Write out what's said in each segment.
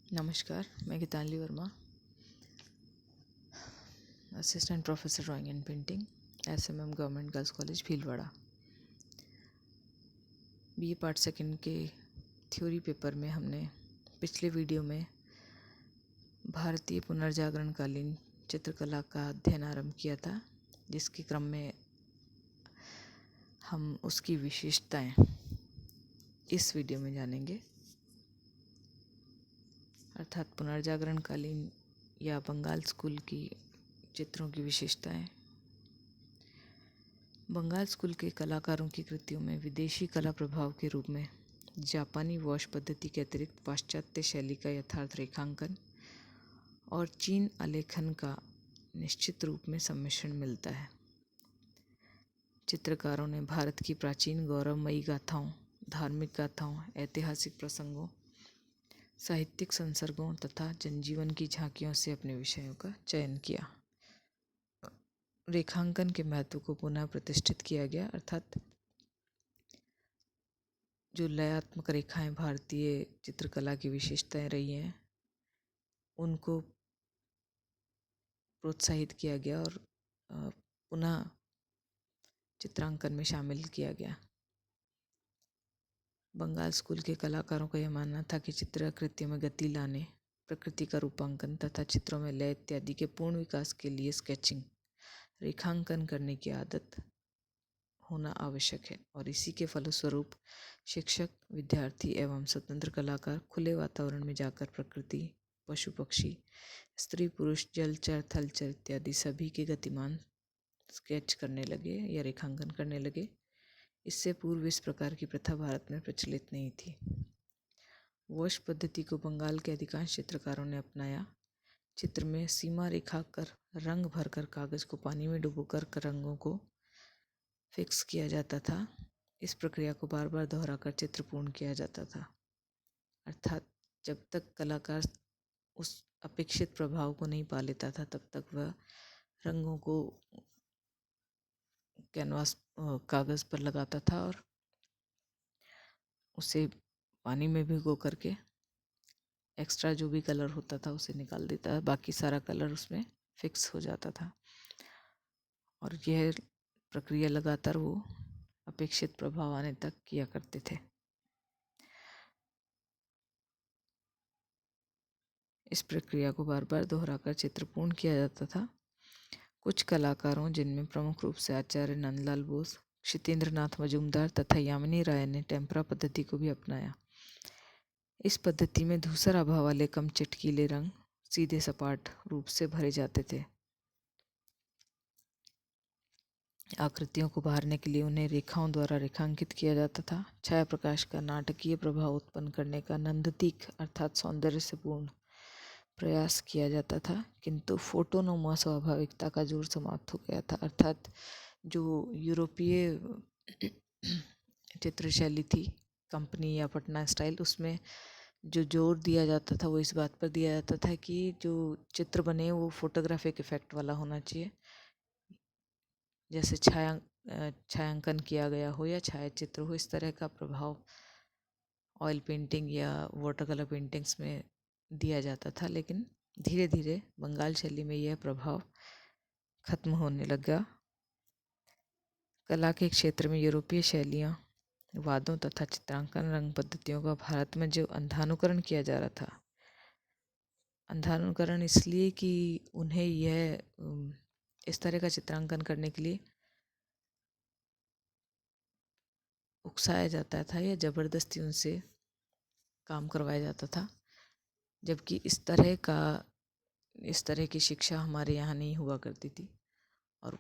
नमस्कार, मैं Geetanjali Verma, assistant professor drawing and painting, SMM government girls college Bhilwara. BA part second के theory paper में हमने पिछले वीडियो में भारतीय पुनर्जागरणकालीन चित्रकला का अध्ययन आरंभ किया था, जिसके क्रम में हम उसकी विशेषताएं इस वीडियो में जानेंगे। अर्थात पुनर्जागरणकालीन या बंगाल स्कूल की चित्रों की विशेषताएं। बंगाल स्कूल के कलाकारों की कृतियों में विदेशी कला प्रभाव के रूप में जापानी वॉश पद्धति के अतिरिक्त पाश्चात्य शैली का यथार्थ रेखांकन और चीन आलेखन का निश्चित रूप में सम्मिश्रण मिलता है। चित्रकारों ने भारत की प्राचीन गौरवमयी गाथाओं, धार्मिक गाथाओं, ऐतिहासिक प्रसंगों, साहित्यिक संसर्गों तथा जनजीवन की झांकियों से अपने विषयों का चयन किया। रेखांकन के महत्व को पुनः प्रतिष्ठित किया गया, अर्थात जो लयात्मक रेखाएं भारतीय चित्रकला की विशेषताएं रही हैं उनको प्रोत्साहित किया गया और पुनः चित्रांकन में शामिल किया गया। बंगाल स्कूल के कलाकारों का यह मानना था कि चित्राकृतियों में गति लाने, प्रकृति का रूपांकन तथा चित्रों में लय इत्यादि के पूर्ण विकास के लिए स्केचिंग, रेखांकन करने की आदत होना आवश्यक है और इसी के फलस्वरूप शिक्षक, विद्यार्थी एवं स्वतंत्र कलाकार खुले वातावरण में जाकर प्रकृति, पशु पक्षी, स्त्री पुरुष, जलचर, थलचर इत्यादि सभी के गतिमान स्केच करने लगे या रेखांकन करने लगे। इससे पूर्व इस प्रकार की प्रथा भारत में प्रचलित नहीं थी। वॉश पद्धति को बंगाल के अधिकांश चित्रकारों ने अपनाया। चित्र में सीमा रेखा कर रंग भरकर कागज को पानी में डुबोकर रंगों को फिक्स किया जाता था। इस प्रक्रिया को बार बार दोहराकर चित्र पूर्ण किया जाता था, अर्थात जब तक कलाकार उस अपेक्षित प्रभाव को नहीं पा लेता था तब तक वह रंगों को कैनवास कागज़ पर लगाता था और उसे पानी में भिगो करके एक्स्ट्रा जो भी कलर होता था उसे निकाल देता, बाकी सारा कलर उसमें फिक्स हो जाता था और यह प्रक्रिया लगातार वो अपेक्षित प्रभाव आने तक किया करते थे। इस प्रक्रिया को बार बार दोहराकर चित्र पूर्ण किया जाता था। कुछ कलाकारों, जिनमें प्रमुख रूप से आचार्य नंदलाल बोस, क्षितेंद्र नाथ मजूमदार तथा यामिनी राय ने टेम्परा पद्धति को भी अपनाया। इस पद्धति में धूसर आभा वाले कम चटकीले रंग सीधे सपाट रूप से भरे जाते थे। आकृतियों को उभारने के लिए उन्हें रेखाओं द्वारा रेखांकित किया जाता था। छाया प्रकाश का नाटकीय प्रभाव उत्पन्न करने का नंदतीक अर्थात सौंदर्य से पूर्ण प्रयास किया जाता था, किंतु फोटोनोमा स्वाभाविकता का जोर समाप्त हो गया था, अर्थात जो यूरोपीय चित्रशैली थी, कंपनी या पटना स्टाइल, उसमें जो जोर दिया जाता था वो इस बात पर दिया जाता था कि जो चित्र बने वो फोटोग्राफिक इफेक्ट वाला होना चाहिए, जैसे छायांकन किया गया हो या छायाचित्र हो, इस तरह का प्रभाव ऑयल पेंटिंग या वाटर कलर पेंटिंग्स में दिया जाता था। लेकिन धीरे धीरे बंगाल शैली में यह प्रभाव खत्म होने लगा। कला के क्षेत्र में यूरोपीय शैलियाँ, वादों तथा चित्रांकन रंग पद्धतियों का भारत में जो अंधानुकरण किया जा रहा था, अंधानुकरण इसलिए कि उन्हें यह इस तरह का चित्रांकन करने के लिए उकसाया जाता था या ज़बरदस्ती उनसे काम करवाया जाता था, जबकि इस तरह की शिक्षा हमारे यहाँ नहीं हुआ करती थी। और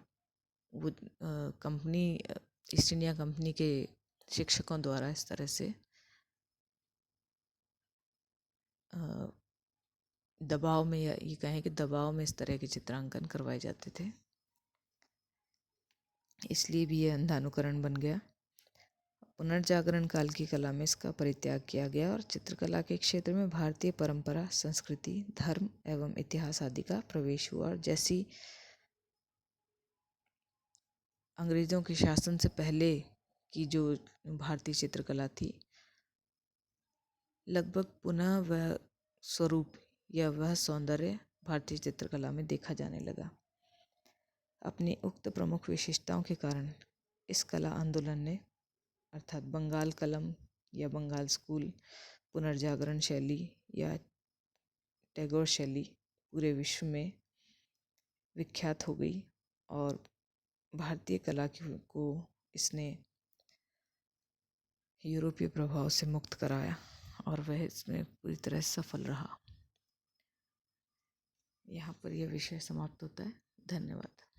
वो कंपनी, ईस्ट इंडिया कंपनी के शिक्षकों द्वारा इस तरह से दबाव में, या ये कहें कि दबाव में इस तरह के चित्रांकन करवाए जाते थे, इसलिए भी यह अंधानुकरण बन गया। पुनर्जागरण काल की कला में इसका परित्याग किया गया और चित्रकला के क्षेत्र में भारतीय परंपरा, संस्कृति, धर्म एवं इतिहास आदि का प्रवेश हुआ। और जैसी अंग्रेज़ों के शासन से पहले की जो भारतीय चित्रकला थी, लगभग पुनः वह स्वरूप या वह सौंदर्य भारतीय चित्रकला में देखा जाने लगा। अपनी उक्त प्रमुख विशेषताओं के कारण इस कला आंदोलन ने अर्थात बंगाल कलम या बंगाल स्कूल, पुनर्जागरण शैली या टैगोर शैली पूरे विश्व में विख्यात हो गई और भारतीय कला को इसने यूरोपीय प्रभाव से मुक्त कराया और वह इसमें पूरी तरह सफल रहा। यहाँ पर यह विषय समाप्त होता है। धन्यवाद।